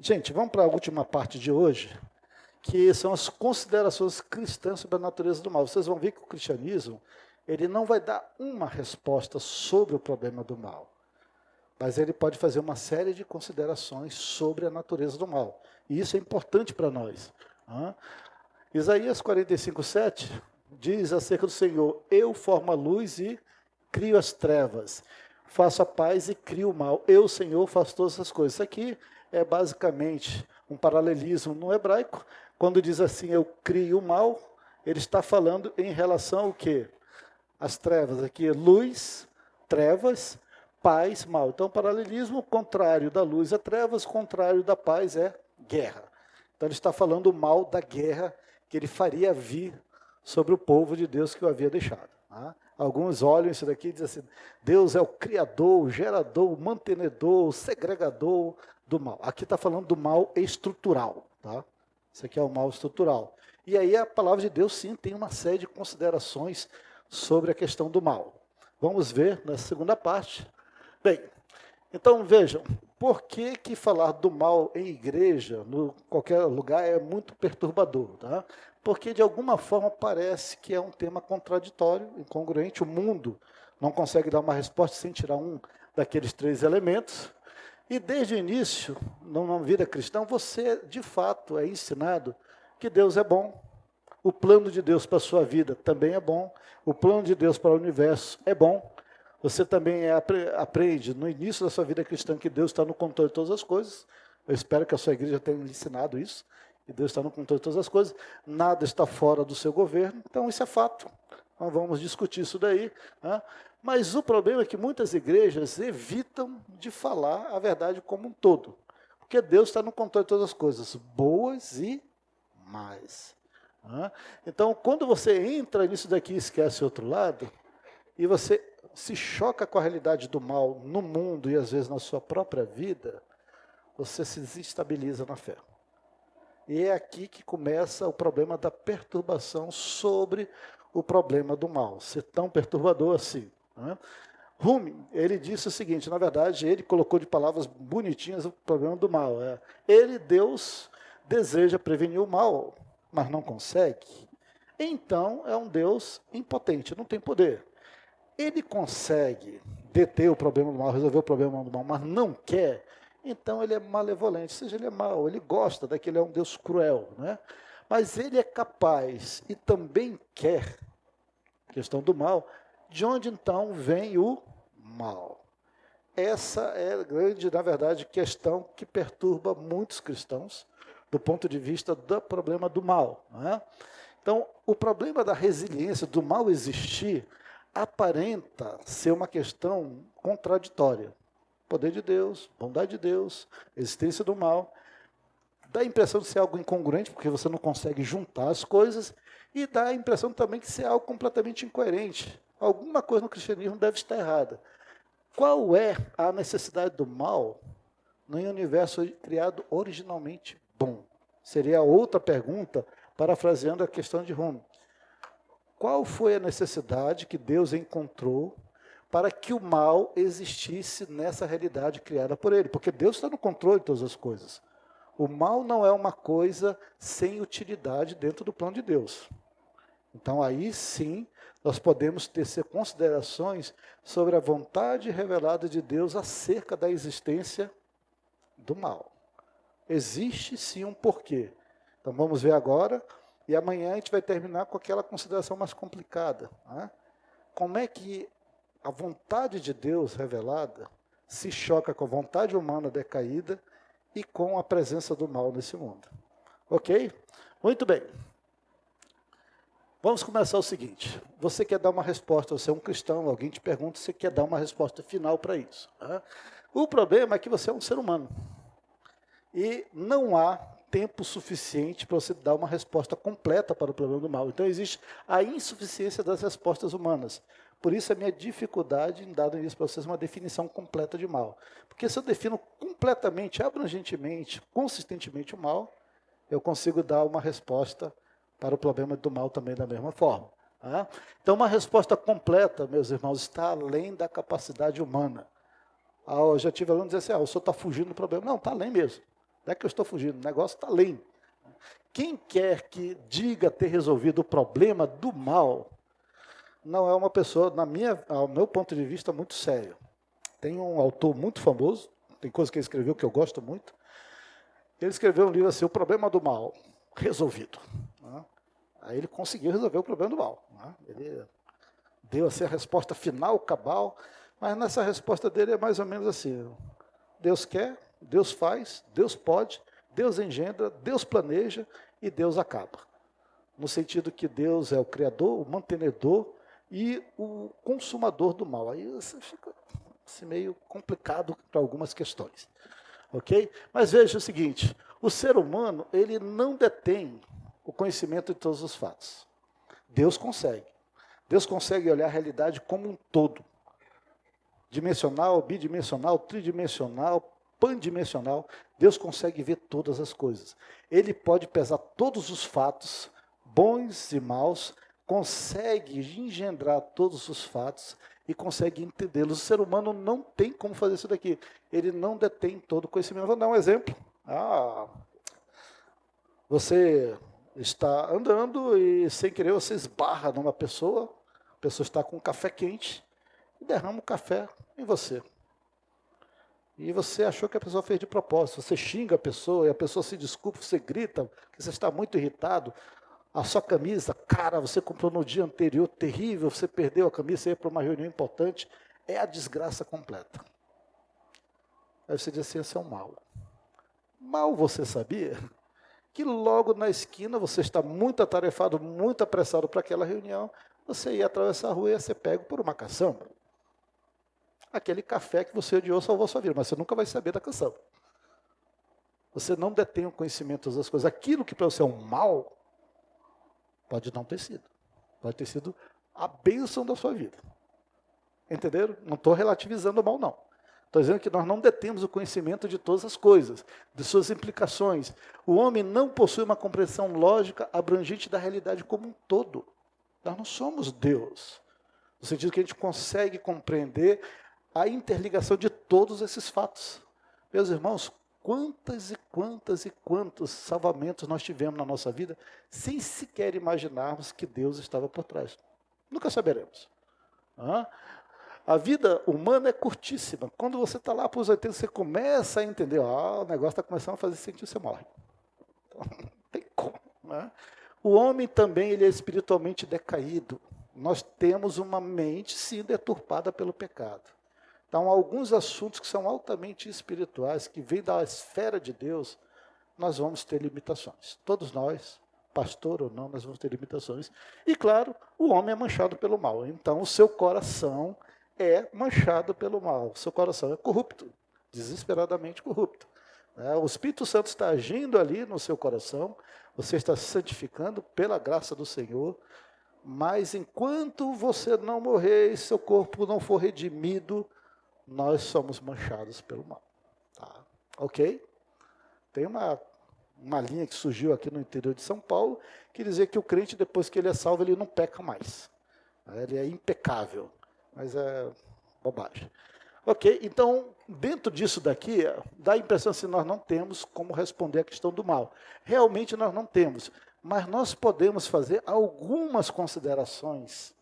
Gente, vamos para a última parte de hoje, que são as considerações cristãs sobre a natureza do mal. Vocês vão ver que o cristianismo, ele não vai dar uma resposta sobre o problema do mal, mas ele pode fazer uma série de considerações sobre a natureza do mal. E isso é importante para nós. Isaías 45:7 diz acerca do Senhor: eu formo a luz e crio as trevas, faço a paz e crio o mal. Eu, Senhor, faço todas essas coisas. Isso aqui é basicamente um paralelismo no hebraico. Quando diz assim, eu crio o mal, ele está falando em relação ao quê? As trevas. Aqui é luz, trevas, paz, mal. Então, paralelismo, contrário da luz é trevas, contrário da paz é guerra. Então, ele está falando o mal da guerra que ele faria vir sobre o povo de Deus que o havia deixado. Alguns olham isso daqui e dizem assim, Deus é o criador, o gerador, o mantenedor, o segregador do mal. Aqui está falando do mal estrutural. Tá? Isso aqui é o mal estrutural. E aí a palavra de Deus, sim, tem uma série de considerações sobre a questão do mal. Vamos ver na segunda parte. Bem, então vejam, por que falar do mal em igreja, em qualquer lugar, é muito perturbador? Tá? Porque de alguma forma parece que é um tema contraditório, incongruente. O mundo não consegue dar uma resposta sem tirar um daqueles três elementos. E desde o início, na vida cristã, você de fato é ensinado que Deus é bom. O plano de Deus para a sua vida também é bom. O plano de Deus para o universo é bom. Você também aprende no início da sua vida cristã que Deus está no controle de todas as coisas. Eu espero que a sua igreja tenha ensinado isso. Que Deus está no controle de todas as coisas. Nada está fora do seu governo. Então isso é fato. Nós vamos discutir isso daí. Mas o problema é que muitas igrejas evitam de falar a verdade como um todo. Porque Deus está no controle de todas as coisas, boas e más. Então, quando você entra nisso daqui e esquece o outro lado, e você se choca com a realidade do mal no mundo e às vezes na sua própria vida, você se desestabiliza na fé. E é aqui que começa o problema da perturbação sobre o problema do mal, ser tão perturbador assim. Rumi, ele disse o seguinte, na verdade, ele colocou de palavras bonitinhas o problema do mal. Ele, Deus, deseja prevenir o mal, mas não consegue. Então, é um Deus impotente, não tem poder. Ele consegue deter o problema do mal, resolver o problema do mal, mas não quer, então ele é malevolente, ou seja, ele é mau, ele gosta daquele, é um Deus cruel, né? Mas ele é capaz e também quer, questão do mal, de onde então vem o mal? Essa é a grande, na verdade, questão que perturba muitos cristãos, do ponto de vista do problema do mal. Né? Então, o problema da resiliência, do mal existir, aparenta ser uma questão contraditória. Poder de Deus, bondade de Deus, existência do mal. Dá a impressão de ser algo incongruente, porque você não consegue juntar as coisas, e dá a impressão também de ser algo completamente incoerente. Alguma coisa no cristianismo deve estar errada. Qual é a necessidade do mal em um universo criado originalmente bom? Seria a outra pergunta, parafraseando a questão de Rumi. Qual foi a necessidade que Deus encontrou para que o mal existisse nessa realidade criada por Ele? Porque Deus está no controle de todas as coisas. O mal não é uma coisa sem utilidade dentro do plano de Deus. Então aí sim, nós podemos tecer considerações sobre a vontade revelada de Deus acerca da existência do mal. Existe sim um porquê. Então vamos ver agora, e amanhã a gente vai terminar com aquela consideração mais complicada. Né? Como é que a vontade de Deus revelada se choca com a vontade humana decaída e com a presença do mal nesse mundo. Ok? Muito bem. Vamos começar o seguinte. Você quer dar uma resposta, você é um cristão, alguém te pergunta, você quer dar uma resposta final para isso. Né? O problema é que você é um ser humano. E não há tempo suficiente para você dar uma resposta completa para o problema do mal. Então existe a insuficiência das respostas humanas. Por isso a minha dificuldade em dar isso para vocês uma definição completa de mal. Porque se eu defino completamente, abrangentemente, consistentemente o mal, eu consigo dar uma resposta para o problema do mal também da mesma forma. Tá? Então uma resposta completa, meus irmãos, está além da capacidade humana. Eu já tive alunos dizendo assim, o senhor está fugindo do problema. Não, está além mesmo. Não é que eu estou fugindo, o negócio está além. Quem quer que diga ter resolvido o problema do mal, não é uma pessoa, ao meu ponto de vista, muito sério. Tem um autor muito famoso, tem coisa que ele escreveu que eu gosto muito. Ele escreveu um livro assim, O Problema do Mal, Resolvido. Aí ele conseguiu resolver o problema do mal. Ele deu assim a resposta final, cabal, mas nessa resposta dele é mais ou menos assim: Deus quer, Deus faz, Deus pode, Deus engendra, Deus planeja e Deus acaba. No sentido que Deus é o criador, o mantenedor e o consumador do mal. Aí você fica assim, meio complicado para algumas questões. Ok? Mas veja o seguinte, o ser humano, ele não detém o conhecimento de todos os fatos. Deus consegue. Deus consegue olhar a realidade como um todo. Dimensional, bidimensional, tridimensional, pandimensional. Deus consegue ver todas as coisas. Ele pode pesar todos os fatos, bons e maus, consegue engendrar todos os fatos e consegue entendê-los. O ser humano não tem como fazer isso daqui. Ele não detém todo o conhecimento. Vou dar um exemplo. Você está andando e, sem querer, você esbarra numa pessoa, a pessoa está com um café quente e derrama o café em você. E você achou que a pessoa fez de propósito. Você xinga a pessoa e a pessoa se desculpa, você grita, que você está muito irritado. A sua camisa, cara, você comprou no dia anterior, terrível, você perdeu a camisa, você ia para uma reunião importante, é a desgraça completa. Aí você diz assim, esse é um mal. Mal você sabia que logo na esquina você está muito atarefado, muito apressado para aquela reunião, você ia atravessar a rua e ia ser pego por uma caçamba. Aquele café que você odiou salvou sua vida, mas você nunca vai saber da caçamba. Você não detém o conhecimento das coisas. Aquilo que para você é um mal, pode não ter sido. Pode ter sido a bênção da sua vida. Entenderam? Não estou relativizando o mal, não. Estou dizendo que nós não detemos o conhecimento de todas as coisas, de suas implicações. O homem não possui uma compreensão lógica abrangente da realidade como um todo. Nós não somos Deus. No sentido que a gente consegue compreender a interligação de todos esses fatos. Meus irmãos, quantas e quantas e quantos salvamentos nós tivemos na nossa vida sem sequer imaginarmos que Deus estava por trás. Nunca saberemos. A vida humana é curtíssima. Quando você está lá para os 80, você começa a entender, o negócio está começando a fazer sentido, você morre. Então, não tem como. O homem também ele é espiritualmente decaído. Nós temos uma mente, sim, deturpada pelo pecado. Então, alguns assuntos que são altamente espirituais, que vêm da esfera de Deus, nós vamos ter limitações. Todos nós, pastor ou não, nós vamos ter limitações. E, claro, o homem é manchado pelo mal. Então, o seu coração é manchado pelo mal. O seu coração é corrupto, desesperadamente corrupto. O Espírito Santo está agindo ali no seu coração, você está se santificando pela graça do Senhor, mas enquanto você não morrer e seu corpo não for redimido, nós somos manchados pelo mal. Tá? Ok? Tem uma linha que surgiu aqui no interior de São Paulo, que dizia que o crente, depois que ele é salvo, ele não peca mais. Ele é impecável. Mas é bobagem. Ok? Então, dentro disso daqui, dá a impressão que nós não temos como responder à questão do mal. Realmente nós não temos. Mas nós podemos fazer algumas considerações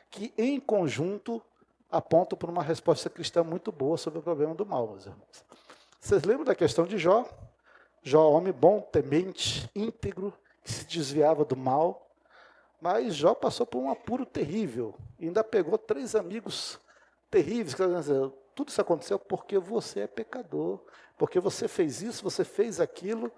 que, em conjunto, apontam para uma resposta cristã muito boa sobre o problema do mal, meus irmãos. Vocês lembram da questão de Jó? Jó, homem bom, temente, íntegro, que se desviava do mal. Mas Jó passou por um apuro terrível. E ainda pegou 3 amigos terríveis. Quer dizer, tudo isso aconteceu porque você é pecador. Porque você fez isso, você fez aquilo.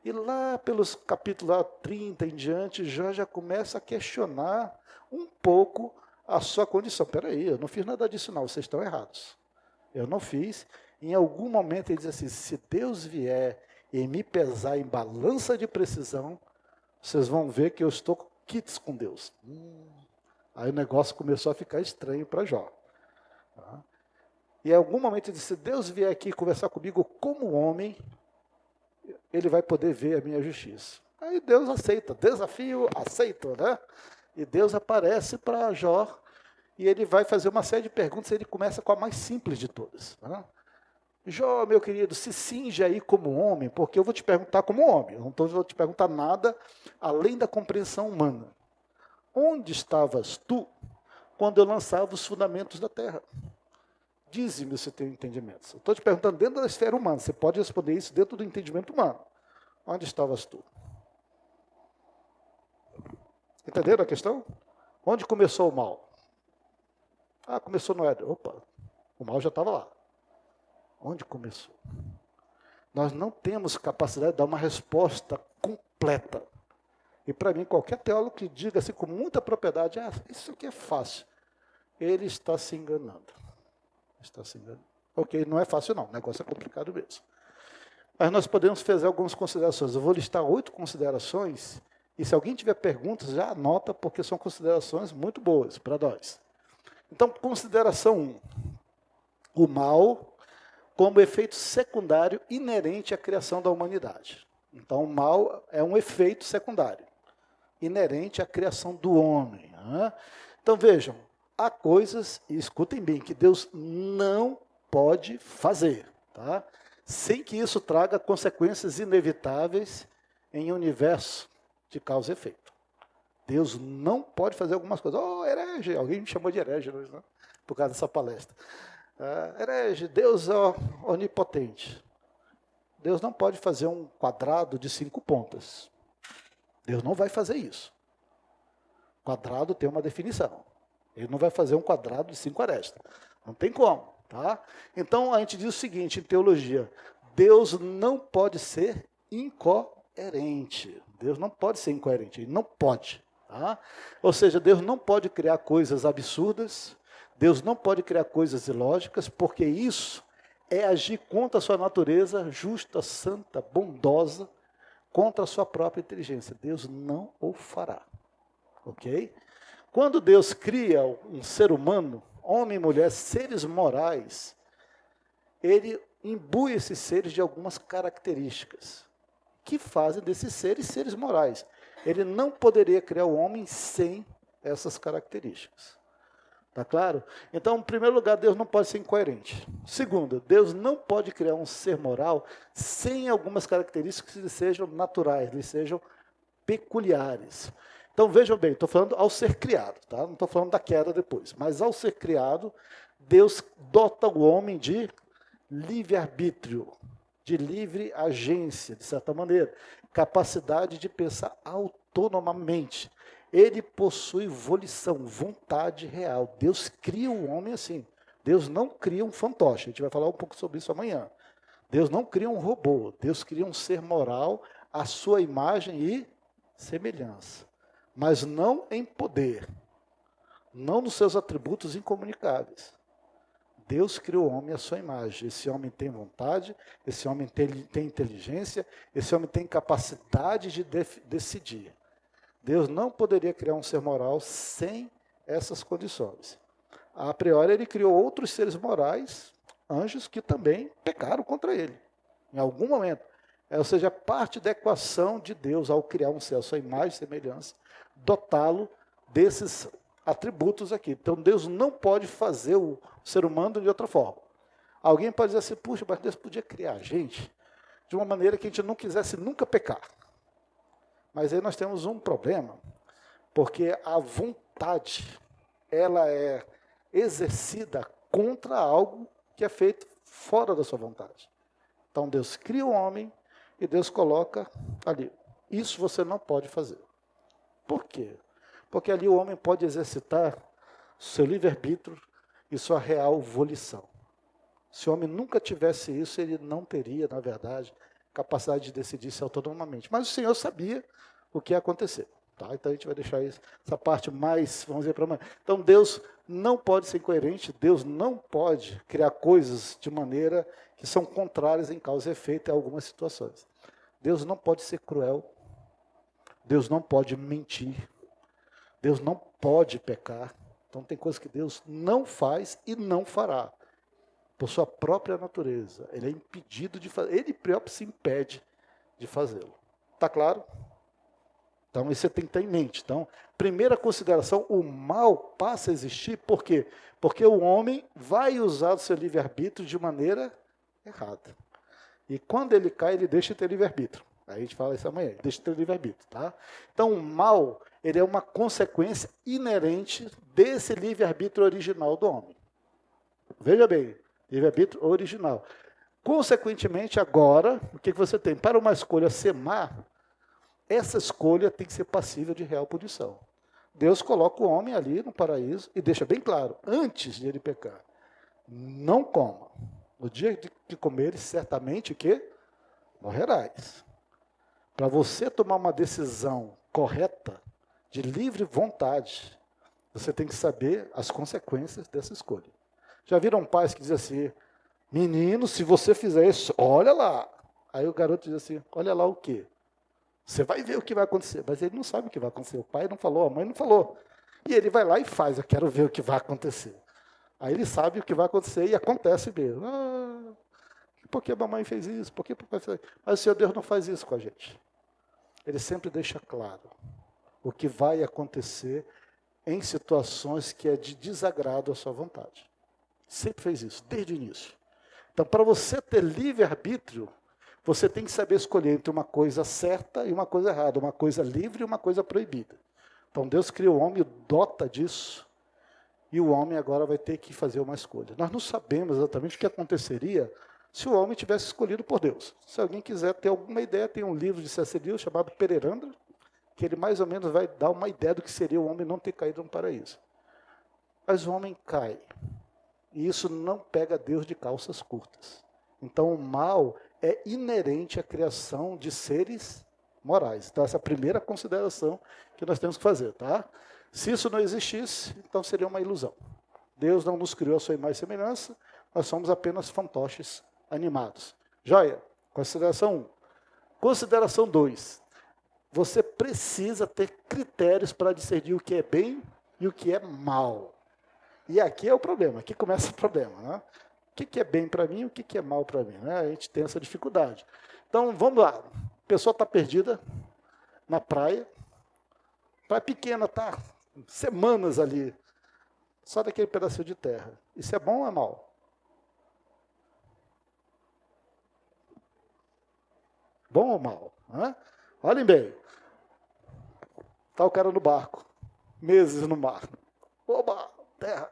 E lá pelos capítulos 30 em diante, Jó já começa a questionar um pouco a sua condição. Peraí, eu não fiz nada disso não, vocês estão errados. Eu não fiz. Em algum momento ele diz assim, se Deus vier e me pesar em balança de precisão, vocês vão ver que eu estou quites com Deus. Aí o negócio começou a ficar estranho para Jó. E em algum momento ele disse, se Deus vier aqui conversar comigo como homem, ele vai poder ver a minha justiça. Aí Deus aceita, desafio, aceita, né? E Deus aparece para Jó, e ele vai fazer uma série de perguntas, e ele começa com a mais simples de todas. Jó, meu querido, se cinge aí como homem, porque eu vou te perguntar como homem, eu não vou te perguntar nada além da compreensão humana. Onde estavas tu quando eu lançava os fundamentos da terra? Dize-me se tem entendimento. Eu estou te perguntando dentro da esfera humana, você pode responder isso dentro do entendimento humano. Onde estavas tu? Entenderam a questão? Onde começou o mal? Ah, começou no Éden. Opa, o mal já estava lá. Onde começou? Nós não temos capacidade de dar uma resposta completa. E para mim, qualquer teólogo que diga assim com muita propriedade, isso aqui é fácil, ele está se enganando. Está se enganando. Ok, não é fácil não, o negócio é complicado mesmo. Mas nós podemos fazer algumas considerações. Eu vou listar 8 considerações, e se alguém tiver perguntas, já anota, porque são considerações muito boas para nós. Então, consideração 1. O mal como efeito secundário inerente à criação da humanidade. Então, o mal é um efeito secundário, inerente à criação do homem. Né? Então, vejam, há coisas, e escutem bem, que Deus não pode fazer, tá? Sem que isso traga consequências inevitáveis em um universo de causa e efeito. Deus não pode fazer algumas coisas. Oh, herege, alguém me chamou de herege, né? Por causa dessa palestra. Herege, Deus é onipotente. Deus não pode fazer um quadrado de 5 pontas. Deus não vai fazer isso. Quadrado tem uma definição. Ele não vai fazer um quadrado de 5 arestas. Não tem como. Tá? Então a gente diz o seguinte em teologia: Deus não pode ser incoerente. Deus não pode ser incoerente. Ele não pode. Tá? Ou seja, Deus não pode criar coisas absurdas. Deus não pode criar coisas ilógicas, porque isso é agir contra a sua natureza justa, santa, bondosa, contra a sua própria inteligência. Deus não o fará. Ok? Quando Deus cria um ser humano, homem e mulher, seres morais, ele imbui esses seres de algumas características que fazem desses seres morais. Ele não poderia criar o homem sem essas características. Está claro? Então, em primeiro lugar, Deus não pode ser incoerente. Segundo, Deus não pode criar um ser moral sem algumas características que lhe sejam naturais, lhe sejam peculiares. Então, vejam bem, estou falando ao ser criado, tá? Não estou falando da queda depois. Mas ao ser criado, Deus dota o homem de livre-arbítrio, de livre agência, de certa maneira, capacidade de pensar autonomamente. Ele possui volição, vontade real. Deus cria o homem assim. Deus não cria um fantoche. A gente vai falar um pouco sobre isso amanhã. Deus não cria um robô. Deus cria um ser moral à sua imagem e semelhança. Mas não em poder. Não nos seus atributos incomunicáveis. Deus criou o homem à sua imagem. Esse homem tem vontade, esse homem tem inteligência, esse homem tem capacidade de decidir. Deus não poderia criar um ser moral sem essas condições. A priori, ele criou outros seres morais, anjos, que também pecaram contra ele, em algum momento. Ou seja, parte da equação de Deus, ao criar um ser à sua imagem e semelhança, dotá-lo desses atributos aqui. Então, Deus não pode fazer o ser humano de outra forma. Alguém pode dizer assim, puxa, mas Deus podia criar a gente de uma maneira que a gente não quisesse nunca pecar. Mas aí nós temos um problema, porque a vontade, ela é exercida contra algo que é feito fora da sua vontade. Então Deus cria o homem e Deus coloca ali. Isso você não pode fazer. Por quê? Porque ali o homem pode exercitar seu livre-arbítrio e sua real volição. Se o homem nunca tivesse isso, ele não teria, na verdade, capacidade de decidir-se autonomamente. Mas o Senhor sabia o que ia acontecer. Tá? Então a gente vai deixar essa parte mais, vamos dizer, para amanhã. Então Deus não pode ser incoerente, Deus não pode criar coisas de maneira que são contrárias em causa e efeito em algumas situações. Deus não pode ser cruel, Deus não pode mentir, Deus não pode pecar. Então tem coisas que Deus não faz e não fará. Por sua própria natureza. Ele é impedido de fazer. Ele próprio se impede de fazê-lo. Está claro? Então, isso você tem que ter em mente. Então, primeira consideração, o mal passa a existir. Por quê? Porque o homem vai usar o seu livre-arbítrio de maneira errada. E quando ele cai, ele deixa de ter livre-arbítrio. Aí a gente fala isso amanhã, ele deixa de ter livre-arbítrio. Tá? Então, o mal, ele é uma consequência inerente desse livre-arbítrio original do homem. Veja bem, livre-arbítrio original. Consequentemente, agora, o que você tem? Para uma escolha ser má, essa escolha tem que ser passível de real punição. Deus coloca o homem ali no paraíso e deixa bem claro, antes de ele pecar, não coma. No dia que comeres, certamente que morrerás. Para você tomar uma decisão correta, de livre vontade, você tem que saber as consequências dessa escolha. Já viram pais que dizem assim, menino, se você fizer isso, olha lá. Aí o garoto diz assim, olha lá o quê? Você vai ver o que vai acontecer. Mas ele não sabe o que vai acontecer. O pai não falou, a mãe não falou. E ele vai lá e faz, eu quero ver o que vai acontecer. Aí ele sabe o que vai acontecer e acontece mesmo. Por que a mamãe fez isso? Por que o papai fez isso? Mas o Senhor Deus não faz isso com a gente. Ele sempre deixa claro o que vai acontecer em situações que é de desagrado à sua vontade. Sempre fez isso, desde o início. Então, para você ter livre-arbítrio, você tem que saber escolher entre uma coisa certa e uma coisa errada, uma coisa livre e uma coisa proibida. Então, Deus criou o homem e dota disso, e o homem agora vai ter que fazer uma escolha. Nós não sabemos exatamente o que aconteceria se o homem tivesse escolhido por Deus. Se alguém quiser ter alguma ideia, tem um livro de C.S. Lewis chamado Pereiranda, que ele mais ou menos vai dar uma ideia do que seria o homem não ter caído no paraíso. Mas o homem cai. E isso não pega Deus de calças curtas. Então, o mal é inerente à criação de seres morais. Então, essa é a primeira consideração que nós temos que fazer. Tá? Se isso não existisse, então seria uma ilusão. Deus não nos criou a sua imagem e semelhança, nós somos apenas fantoches animados. Joia? Consideração 1. Consideração 2. Você precisa ter critérios para discernir o que é bem e o que é mal. E aqui é o problema, aqui começa o problema. Né? O que é bem para mim e o que é mal para mim? Né? A gente tem essa dificuldade. Então, vamos lá. A pessoa está perdida na praia. Praia pequena, tá? Semanas ali. Só daquele pedacinho de terra. Isso é bom ou é mal? Bom ou mal? Né? Olhem bem. Está o cara no barco. Meses no mar. Oba! Terra.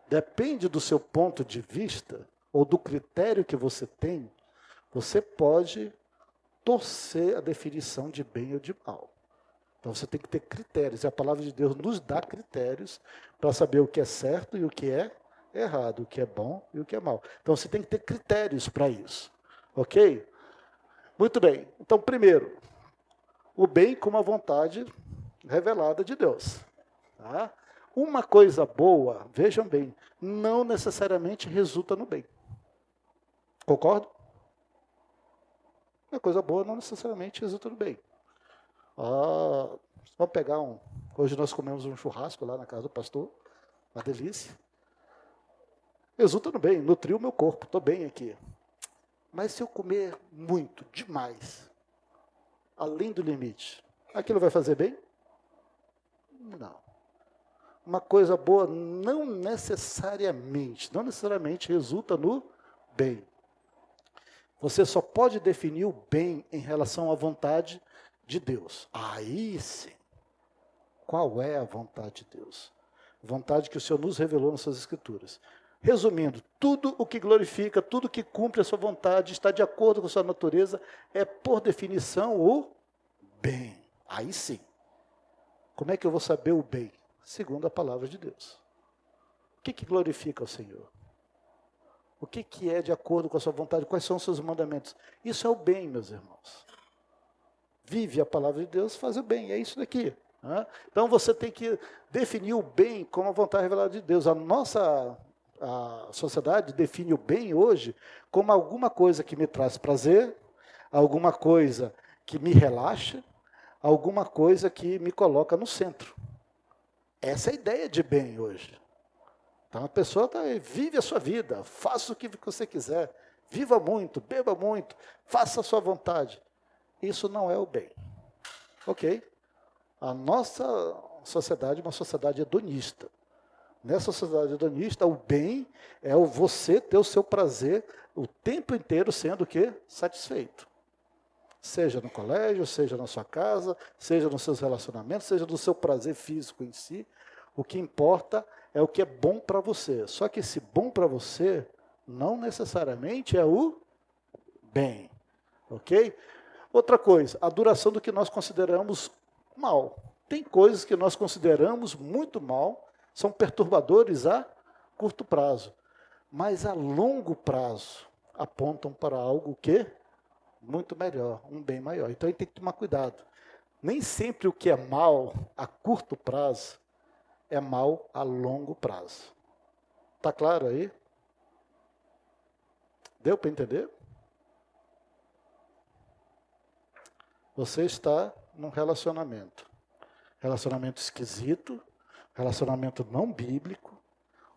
Depende do seu ponto de vista, ou do critério que você tem, você pode torcer a definição de bem ou de mal. Então você tem que ter critérios, e a palavra de Deus nos dá critérios para saber o que é certo e o que é errado, o que é bom e o que é mal. Então você tem que ter critérios para isso. Ok? Muito bem. Então, primeiro, o bem como a vontade revelada de Deus. Tá? Uma coisa boa, vejam bem, não necessariamente resulta no bem. Concordo? Uma coisa boa não necessariamente resulta no bem. Vamos pegar hoje nós comemos um churrasco lá na casa do pastor, uma delícia. Resulta no bem, nutriu o meu corpo, estou bem aqui. Mas se eu comer muito, demais, além do limite, aquilo vai fazer bem? Não. Uma coisa boa não necessariamente resulta no bem. Você só pode definir o bem em relação à vontade de Deus. Aí sim. Qual é a vontade de Deus? Vontade que o Senhor nos revelou nas suas Escrituras. Resumindo, tudo o que glorifica, tudo que cumpre a sua vontade, está de acordo com a sua natureza, é por definição o bem. Aí sim. Como é que eu vou saber o bem? Segundo a palavra de Deus. O que glorifica o Senhor? O que é de acordo com a sua vontade? Quais são os seus mandamentos? Isso é o bem, meus irmãos. Vive a palavra de Deus, faz o bem. É isso daqui. Né? Então você tem que definir o bem como a vontade revelada de Deus. A sociedade define o bem hoje como alguma coisa que me traz prazer, alguma coisa que me relaxa, alguma coisa que me coloca no centro. Essa é a ideia de bem hoje. Então a pessoa vive a sua vida, faça o que você quiser, viva muito, beba muito, faça a sua vontade. Isso não é o bem. Ok? A nossa sociedade é uma sociedade hedonista. Nessa sociedade hedonista, o bem é o você ter o seu prazer o tempo inteiro sendo o quê? Satisfeito. Seja no colégio, seja na sua casa, seja nos seus relacionamentos, seja no seu prazer físico em si. O que importa é o que é bom para você. Só que esse bom para você não necessariamente é o bem. Ok? Outra coisa, a duração do que nós consideramos mal. Tem coisas que nós consideramos muito mal, são perturbadores a curto prazo, mas a longo prazo apontam para algo que muito melhor, um bem maior. Então a gente tem que tomar cuidado. Nem sempre o que é mal a curto prazo é mal a longo prazo. Está claro aí? Deu para entender? Você está num relacionamento. Relacionamento esquisito, relacionamento não bíblico,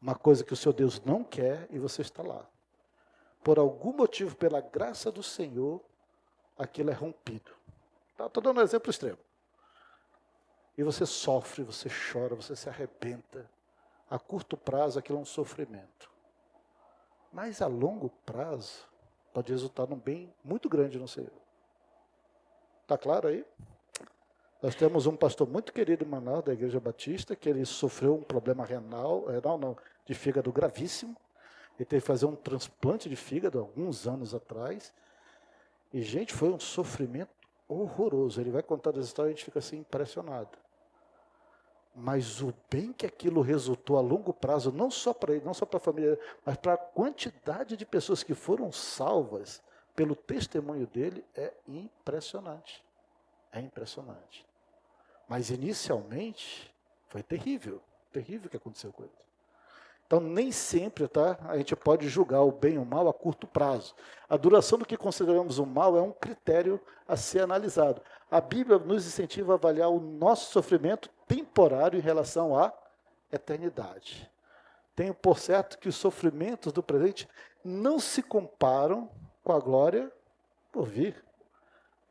uma coisa que o seu Deus não quer e você está lá. Por algum motivo, pela graça do Senhor, aquilo é rompido. Estou dando um exemplo extremo. E você sofre, você chora, você se arrebenta. A curto prazo, aquilo é um sofrimento. Mas a longo prazo, pode resultar num bem muito grande no Senhor. Está claro aí? Nós temos um pastor muito querido em Manaus, da Igreja Batista, que ele sofreu um problema de fígado gravíssimo. Ele teve que fazer um transplante de fígado alguns anos atrás. E, gente, foi um sofrimento horroroso. Ele vai contar essa história e a gente fica assim impressionado. Mas o bem que aquilo resultou a longo prazo, não só para ele, não só para a família, mas para a quantidade de pessoas que foram salvas pelo testemunho dele, é impressionante. É impressionante. Mas inicialmente foi terrível o que aconteceu com ele. Então nem sempre a gente pode julgar o bem ou o mal a curto prazo. A duração do que consideramos o mal é um critério a ser analisado. A Bíblia nos incentiva a avaliar o nosso sofrimento temporário em relação à eternidade. Tenho por certo que os sofrimentos do presente não se comparam com a glória por vir.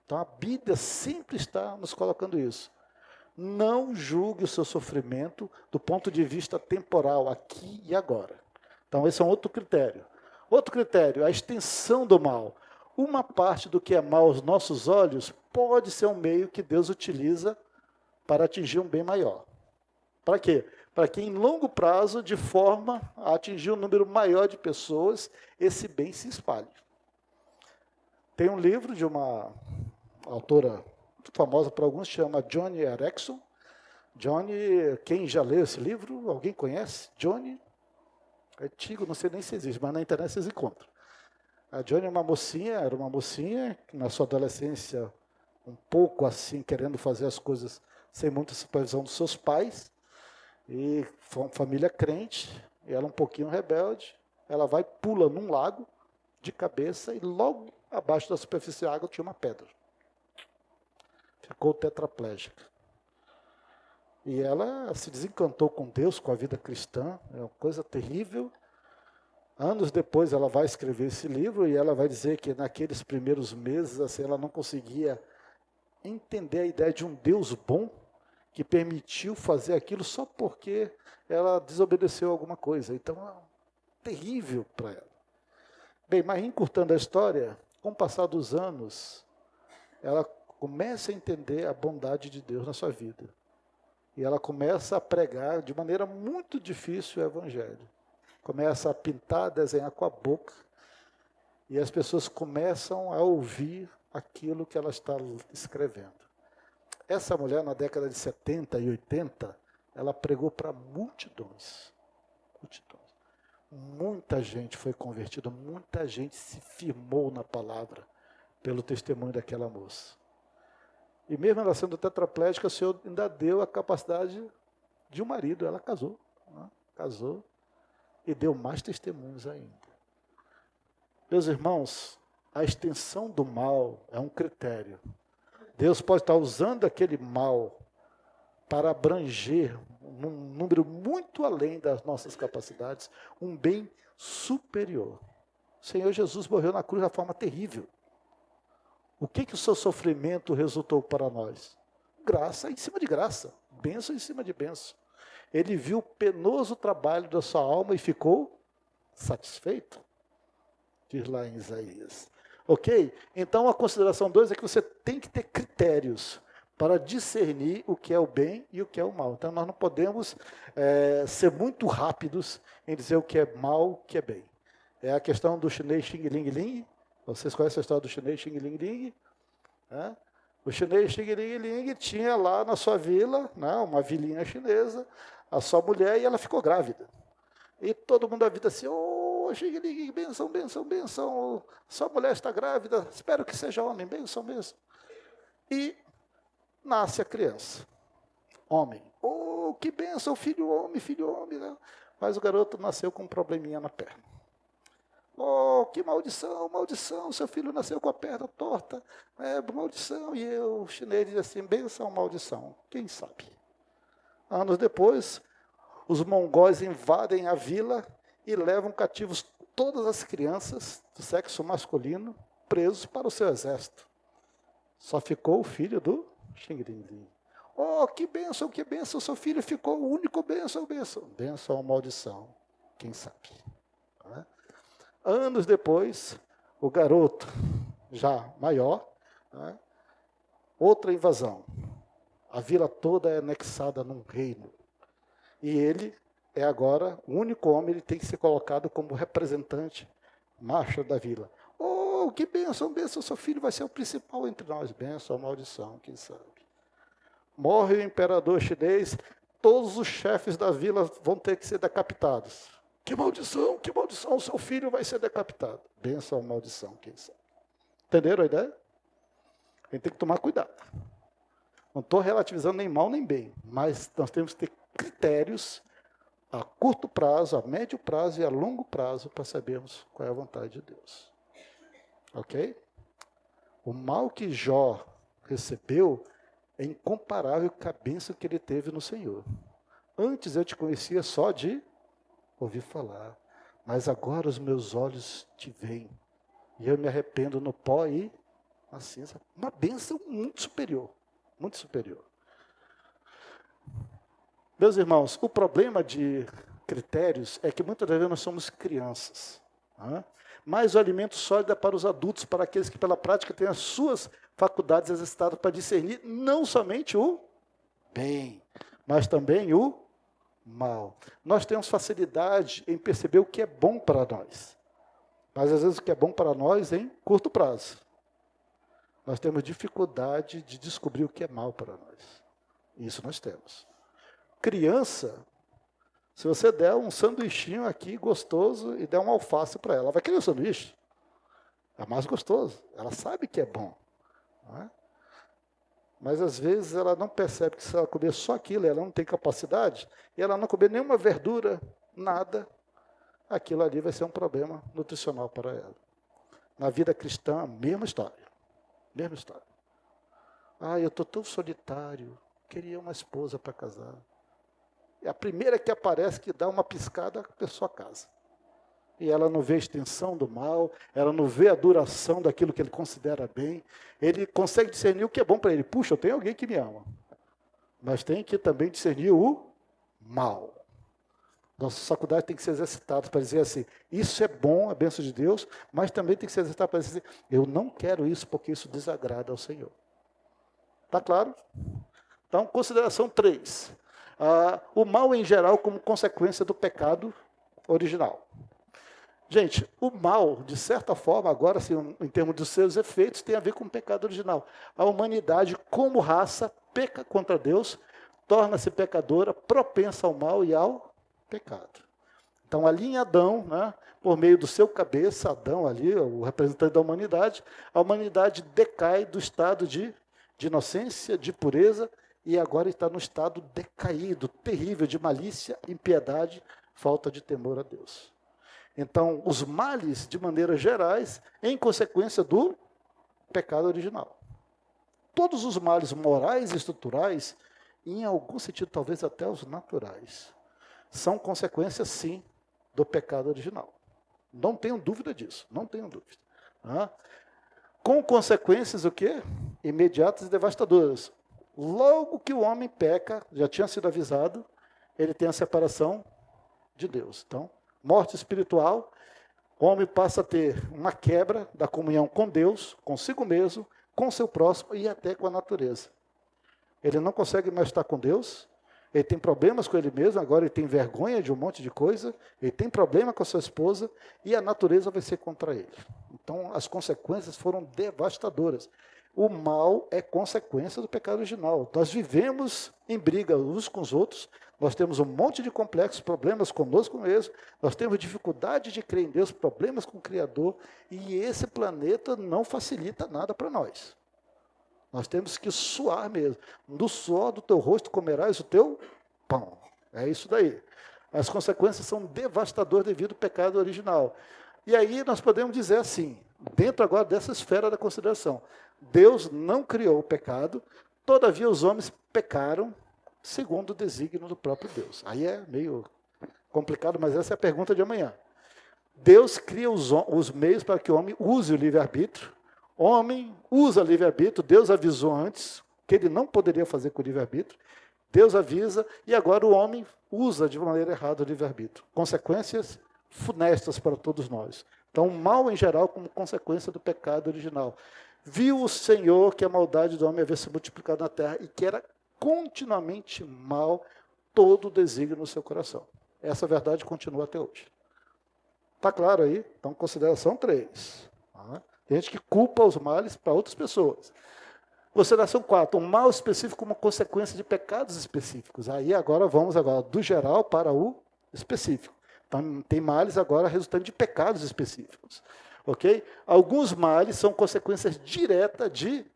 Então a Bíblia sempre está nos colocando isso. Não julgue o seu sofrimento do ponto de vista temporal, aqui e agora. Então esse é um outro critério. Outro critério, a extensão do mal. Uma parte do que é mal aos nossos olhos pode ser um meio que Deus utiliza para atingir um bem maior. Para quê? Para que em longo prazo, de forma a atingir um número maior de pessoas, esse bem se espalhe. Tem um livro de uma autora muito famosa para alguns, chama Joni Eareckson. Joni, quem já leu esse livro? Alguém conhece? Joni, é antigo, não sei nem se existe, mas na internet vocês encontram. A Joni era uma mocinha que na sua adolescência, um pouco assim, querendo fazer as coisas sem muita supervisão dos seus pais, e foi uma família crente, e ela um pouquinho rebelde, ela vai, pula num lago, de cabeça, e logo abaixo da superfície da água tinha uma pedra. Ficou tetraplégica. E ela se desencantou com Deus, com a vida cristã, é uma coisa terrível. Anos depois ela vai escrever esse livro e ela vai dizer que naqueles primeiros meses assim, ela não conseguia entender a ideia de um Deus bom que permitiu fazer aquilo só porque ela desobedeceu alguma coisa. Então é terrível para ela. Bem, mas encurtando a história, com o passar dos anos, ela começa a entender a bondade de Deus na sua vida. E ela começa a pregar de maneira muito difícil o Evangelho. Começa a pintar, a desenhar com a boca. E as pessoas começam a ouvir aquilo que ela está escrevendo. Essa mulher, na década de 70 e 80, ela pregou para multidões. Multidões. Muita gente foi convertida, muita gente se firmou na palavra pelo testemunho daquela moça. E mesmo ela sendo tetraplégica, o Senhor ainda deu a capacidade de um marido. Ela casou, né? Casou e deu mais testemunhos ainda. Meus irmãos, a extensão do mal é um critério. Deus pode estar usando aquele mal para abranger um número muito além das nossas capacidades, um bem superior. O Senhor Jesus morreu na cruz de uma forma terrível. O que o seu sofrimento resultou para nós? Graça em cima de graça, bênção em cima de bênção. Ele viu o penoso trabalho da sua alma e ficou satisfeito, diz lá em Isaías. Ok? Então a consideração 2 é que você tem que ter critérios para discernir o que é o bem e o que é o mal. Então nós não podemos ser muito rápidos em dizer o que é mal, o que é bem. É a questão do chinês Xing Ling Ling. Vocês conhecem a história do chinês Xing Ling Ling? O chinês Xing Ling Ling tinha lá na sua vila, uma vilinha chinesa, a sua mulher, e ela ficou grávida. E todo mundo da vida assim, Xing Ling, benção, benção, benção, sua mulher está grávida, espero que seja homem, benção, benção. E nasce a criança, homem. Que benção, filho homem, né? Mas o garoto nasceu com um probleminha na perna. Que maldição, maldição, seu filho nasceu com a perna torta, maldição. E o chinês diz assim, benção, maldição, quem sabe? Anos depois, os mongóis invadem a vila e levam cativos todas as crianças do sexo masculino presos para o seu exército. Só ficou o filho do Xing Ling Ling. Que bênção, seu filho ficou o único bênção. Bênção ou maldição, quem sabe? Anos depois, o garoto, já maior, outra invasão. A vila toda é anexada num reino. E ele é agora o único homem, ele tem que ser colocado como representante macho da vila. Que bênção, seu filho vai ser o principal entre nós. Bênção ou maldição, quem sabe? Morre o imperador chinês, todos os chefes da vila vão ter que ser decapitados. Que maldição, o seu filho vai ser decapitado. Bênção ou maldição, quem sabe? Entenderam a ideia? A gente tem que tomar cuidado. Não estou relativizando nem mal nem bem, mas nós temos que ter critérios a curto prazo, a médio prazo e a longo prazo para sabermos qual é a vontade de Deus. Ok? O mal que Jó recebeu é incomparável com a bênção que ele teve no Senhor. Antes eu te conhecia só de ouvir falar, mas agora os meus olhos te veem, e eu me arrependo no pó e na cinza. Uma bênção muito superior, muito superior. Meus irmãos, o problema de critérios é que muitas vezes nós somos crianças. Mas o alimento sólido é para os adultos, para aqueles que pela prática têm as suas faculdades exercitadas para discernir não somente o bem, mas também o mal. Nós temos facilidade em perceber o que é bom para nós, mas às vezes o que é bom para nós em curto prazo. Nós temos dificuldade de descobrir o que é mal para nós. Isso nós temos. Criança, se você der um sanduichinho aqui gostoso e der um alface para ela vai querer o sanduíche. É mais gostoso. Ela sabe que é bom. Mas às vezes ela não percebe que se ela comer só aquilo, ela não tem capacidade, e ela não comer nenhuma verdura, nada, aquilo ali vai ser um problema nutricional para ela. Na vida cristã, mesma história. Mesma história. Eu estou tão solitário, queria uma esposa para casar. E a primeira que aparece, que dá uma piscada, a pessoa casa. E ela não vê a extensão do mal, ela não vê a duração daquilo que ele considera bem. Ele consegue discernir o que é bom para ele. Puxa, eu tenho alguém que me ama. Mas tem que também discernir o mal. Nossa faculdade tem que ser exercitada para dizer assim, isso é bom, a bênção de Deus, mas também tem que ser exercitada para dizer, eu não quero isso porque isso desagrada ao Senhor. Está claro? Então, consideração 3. O mal em geral como consequência do pecado original. Gente, o mal, de certa forma, agora, assim, em termos dos seus efeitos, tem a ver com o pecado original. A humanidade, como raça, peca contra Deus, torna-se pecadora, propensa ao mal e ao pecado. Então, ali em Adão, por meio do seu cabeça, Adão ali, o representante da humanidade, a humanidade decai do estado de inocência, de pureza, e agora está no estado decaído, terrível, de malícia, impiedade, falta de temor a Deus. Então, os males, de maneira gerais, em consequência do pecado original. Todos os males morais e estruturais, em algum sentido, talvez até os naturais, são consequências, sim, do pecado original. Não tenho dúvida disso, não tenho dúvida. Com consequências o quê? Imediatas e devastadoras. Logo que o homem peca, já tinha sido avisado, ele tem a separação de Deus. Então, morte espiritual, o homem passa a ter uma quebra da comunhão com Deus, consigo mesmo, com seu próximo e até com a natureza. Ele não consegue mais estar com Deus, ele tem problemas com ele mesmo, agora ele tem vergonha de um monte de coisa, ele tem problema com a sua esposa e a natureza vai ser contra ele. Então, as consequências foram devastadoras. O mal é consequência do pecado original. Nós vivemos em briga uns com os outros, nós temos um monte de complexos, problemas conosco mesmo, nós temos dificuldade de crer em Deus, problemas com o Criador, e esse planeta não facilita nada para nós. Nós temos que suar mesmo. No suor do teu rosto comerás o teu pão. É isso daí. As consequências são devastadoras devido ao pecado original. E aí nós podemos dizer assim, dentro agora dessa esfera da consideração, Deus não criou o pecado, todavia os homens pecaram segundo o desígnio do próprio Deus. Aí é meio complicado, mas essa é a pergunta de amanhã. Deus cria os meios para que o homem use o livre-arbítrio. O homem usa livre-arbítrio, Deus avisou antes que ele não poderia fazer com o livre-arbítrio. Deus avisa e agora o homem usa de maneira errada o livre-arbítrio. Consequências funestas para todos nós. Então, o mal em geral como consequência do pecado original. Viu o Senhor que a maldade do homem havia se multiplicado na terra e que era continuamente mal todo o desígnio no seu coração. Essa verdade continua até hoje. Está claro aí? Então, consideração 3. Tem gente que culpa os males para outras pessoas. Consideração 4. Um mal específico como consequência de pecados específicos. Aí agora vamos do geral para o específico. Então, tem males agora resultando de pecados específicos. Ok? Alguns males são consequências diretas de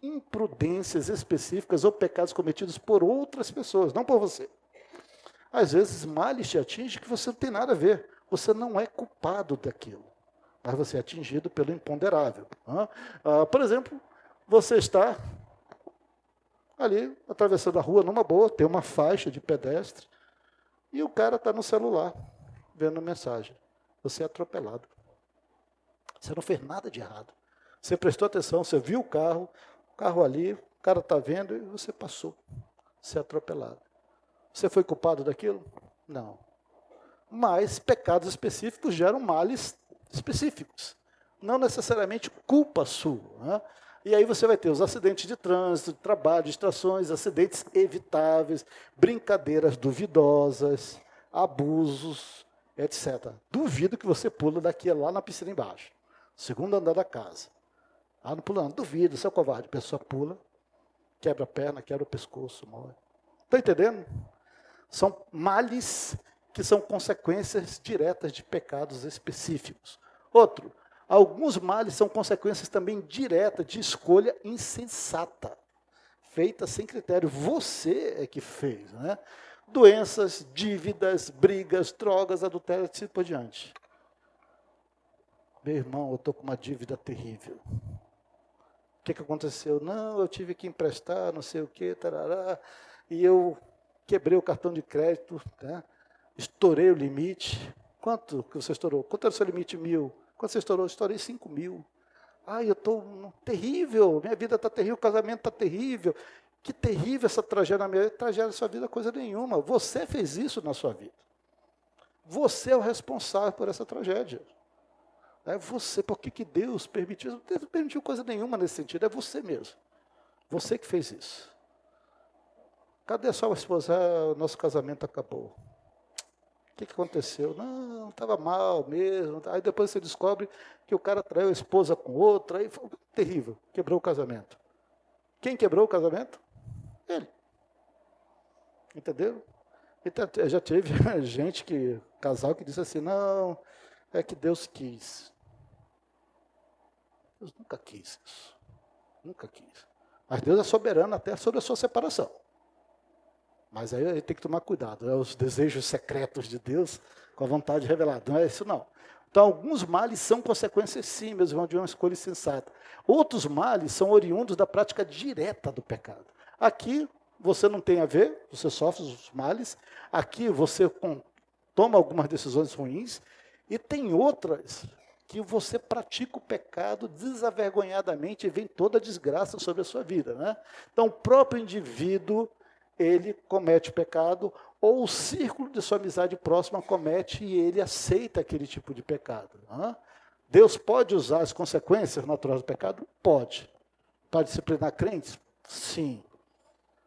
imprudências específicas ou pecados cometidos por outras pessoas, não por você. Às vezes, males te atingem que você não tem nada a ver. Você não é culpado daquilo, mas você é atingido pelo imponderável. Por exemplo, você está ali atravessando a rua numa boa, tem uma faixa de pedestre, e o cara está no celular, vendo mensagem. Você é atropelado. Você não fez nada de errado. Você prestou atenção, você viu o carro ali, o cara está vendo e você passou. Você é atropelado. Você foi culpado daquilo? Não. Mas pecados específicos geram males específicos. Não necessariamente culpa sua. E aí você vai ter os acidentes de trânsito, de trabalho, distrações, acidentes evitáveis, brincadeiras duvidosas, abusos, etc. Duvido que você pula daqui lá na piscina embaixo. Segundo andar da casa. Não pulando, duvido, você é covarde. A pessoa pula, quebra a perna, quebra o pescoço, morre. Está entendendo? São males que são consequências diretas de pecados específicos. Outro, alguns males são consequências também diretas de escolha insensata, feita sem critério. Você é que fez, né? Doenças, dívidas, brigas, drogas, adultério, assim por diante. Meu irmão, eu estou com uma dívida terrível. O que aconteceu? Não, eu tive que emprestar, não sei o quê, tarará, e eu quebrei o cartão de crédito, tá? Estourei o limite. Quanto que você estourou? Quanto era o seu limite? 1.000. Quanto você estourou? Estourei 5.000. Eu estou terrível, minha vida está terrível, o casamento está terrível. Que terrível essa tragédia na minha vida. Tragédia na sua vida, coisa nenhuma. Você fez isso na sua vida. Você é o responsável por essa tragédia. É você, por que Deus permitiu? Deus não permitiu coisa nenhuma nesse sentido, é você mesmo. Você que fez isso. Cadê a sua esposa? O nosso casamento acabou. O que aconteceu? Não, estava mal mesmo. Aí depois você descobre que o cara traiu a esposa com outra, aí foi terrível, quebrou o casamento. Quem quebrou o casamento? Ele. Entendeu? Então, já teve gente casal que disse assim, não, é que Deus quis. Deus nunca quis isso. Nunca quis. Mas Deus é soberano até sobre a sua separação. Mas aí a gente tem que tomar cuidado. Os desejos secretos de Deus com a vontade revelada. Não é isso não. Então, alguns males são consequências, sim, meus irmãos, de uma escolha insensata. Outros males são oriundos da prática direta do pecado. Aqui, você não tem a ver, você sofre os males. Aqui, você toma algumas decisões ruins. E tem outras que você pratica o pecado desavergonhadamente e vem toda a desgraça sobre a sua vida. Né? Então, o próprio indivíduo, ele comete pecado, ou o círculo de sua amizade próxima comete e ele aceita aquele tipo de pecado. Deus pode usar as consequências naturais do pecado? Pode. Para disciplinar crentes? Sim.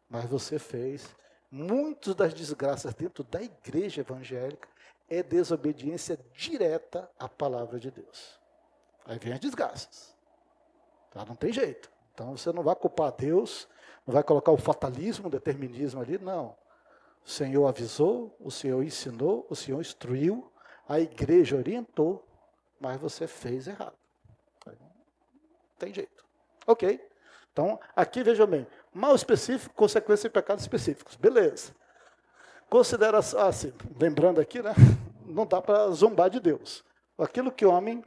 Mas você fez. Muitas das desgraças dentro da igreja evangélica é desobediência direta à palavra de Deus. Aí vem as desgraças. Tá? Não tem jeito. Então você não vai culpar Deus, não vai colocar o fatalismo, o determinismo ali, não. O Senhor avisou, o Senhor ensinou, o Senhor instruiu, a igreja orientou, mas você fez errado. Não tem jeito. Ok. Então, aqui veja bem, mal específico, consequência de pecados específicos. Beleza. Considera assim, lembrando aqui, né? Não dá para zombar de Deus. Aquilo que o homem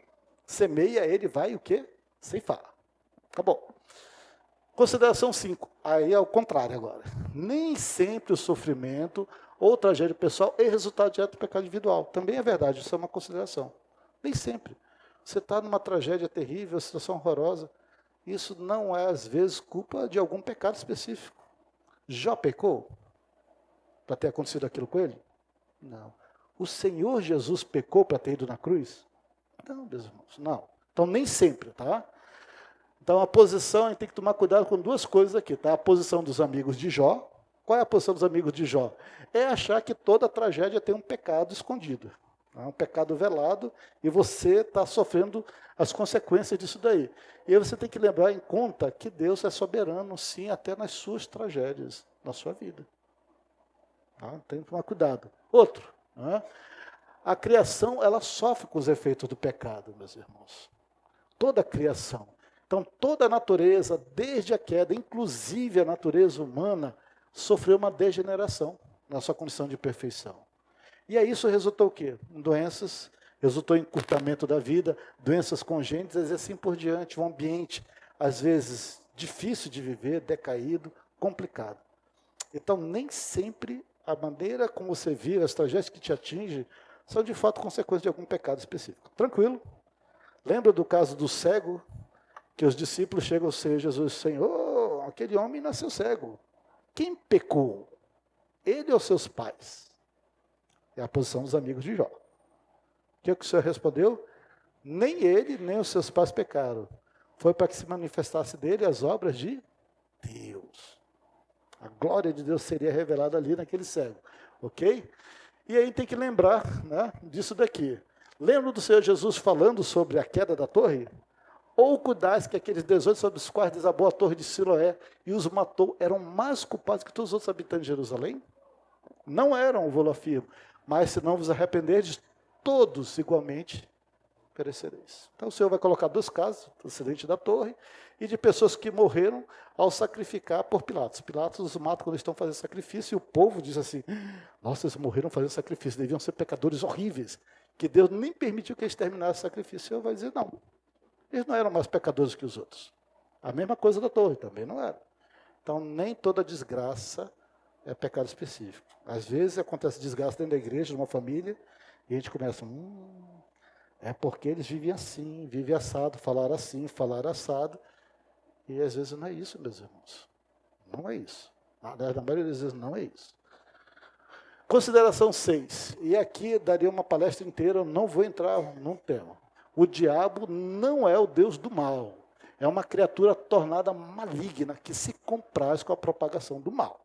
semeia, ele vai o quê? Ceifar. Acabou. Consideração 5. Aí é o contrário agora. Nem sempre o sofrimento ou tragédia pessoal é resultado direto do pecado individual. Também é verdade, isso é uma consideração. Nem sempre. Você está numa tragédia terrível, situação horrorosa. Isso não é, às vezes, culpa de algum pecado específico. Jó pecou para ter acontecido aquilo com ele? Não. O Senhor Jesus pecou para ter ido na cruz? Não, meus irmãos, não. Então, nem sempre, tá? Então, a posição, a gente tem que tomar cuidado com duas coisas aqui, tá? A posição dos amigos de Jó. Qual é a posição dos amigos de Jó? É achar que toda tragédia tem um pecado escondido. Um pecado velado, e você está sofrendo as consequências disso daí. E aí você tem que lembrar em conta que Deus é soberano, sim, até nas suas tragédias, na sua vida. Tá? Tem que tomar cuidado. Outro, né? A criação, ela sofre com os efeitos do pecado, meus irmãos. Toda a criação. Então, toda a natureza, desde a queda, inclusive a natureza humana, sofreu uma degeneração na sua condição de perfeição. E aí isso resultou o quê? Em doenças, resultou em encurtamento da vida, doenças congênitas e assim por diante, um ambiente, às vezes, difícil de viver, decaído, complicado. Então, nem sempre a maneira como você vive, as tragédias que te atingem, são de fato consequências de algum pecado específico. Tranquilo? Lembra do caso do cego, que os discípulos chegam ao Senhor Jesus, Senhor, aquele homem nasceu cego. Quem pecou? Ele ou seus pais? É a posição dos amigos de Jó. O que o Senhor respondeu? Nem ele, nem os seus pais pecaram. Foi para que se manifestasse dele as obras de Deus. A glória de Deus seria revelada ali naquele cego. Ok? E aí tem que lembrar, né, disso daqui. Lembra do Senhor Jesus falando sobre a queda da torre? Ou cuidais que aqueles 18 sobre os quais desabou a torre de Siloé e os matou, eram mais culpados que todos os outros habitantes de Jerusalém? Não eram, vou afirmo. Mas se não vos arrependerdes, todos igualmente perecereis. Então o Senhor vai colocar dois casos, do acidente da torre e de pessoas que morreram ao sacrificar por Pilatos. Pilatos os mata quando estão fazendo sacrifício e o povo diz assim, nossa, eles morreram fazendo sacrifício, deviam ser pecadores horríveis, que Deus nem permitiu que eles terminassem o sacrifício. O Senhor vai dizer, não, eles não eram mais pecadores que os outros. A mesma coisa da torre, também não era. Então nem toda desgraça é pecado específico. Às vezes acontece desgaste dentro da igreja, de uma família, e a gente começa, é porque eles vivem assim, vivem assado, falaram assim, falaram assado, e às vezes não é isso, meus irmãos. Não é isso. Na maioria das vezes não é isso. Consideração 6, e aqui daria uma palestra inteira, eu não vou entrar num tema. O diabo não é o Deus do mal, é uma criatura tornada maligna, que se compraz com a propagação do mal.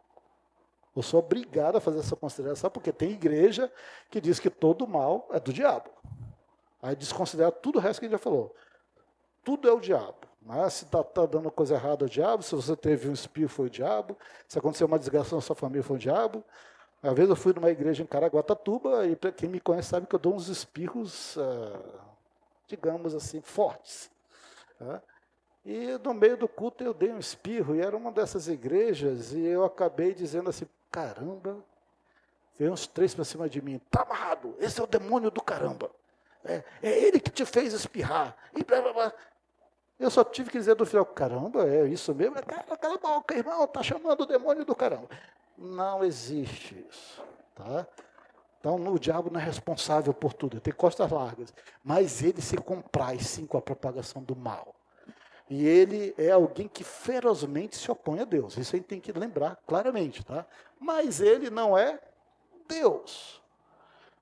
Eu sou obrigado a fazer essa consideração, porque tem igreja que diz que todo mal é do diabo. Aí desconsidera tudo o resto que a gente já falou. Tudo é o diabo. Mas se está dando coisa errada, é o diabo. Se você teve um espirro, foi o diabo. Se aconteceu uma desgraça na sua família, foi o diabo. Uma vez eu fui numa igreja em Caraguatatuba, e para quem me conhece sabe que eu dou uns espirros, digamos assim, fortes. E no meio do culto eu dei um espirro, e era uma dessas igrejas, e eu acabei dizendo assim, caramba, veio uns 3 para cima de mim, está amarrado, esse é o demônio do caramba, é ele que te fez espirrar, e blá blá blá. Eu só tive que dizer no final, caramba, é isso mesmo? Cala a boca, irmão, está chamando o demônio do caramba. Não existe isso, tá? Então o diabo não é responsável por tudo, ele tem costas largas, mas ele se compraz sim com a propagação do mal. E ele é alguém que ferozmente se opõe a Deus. Isso a gente tem que lembrar claramente, tá? Mas ele não é Deus.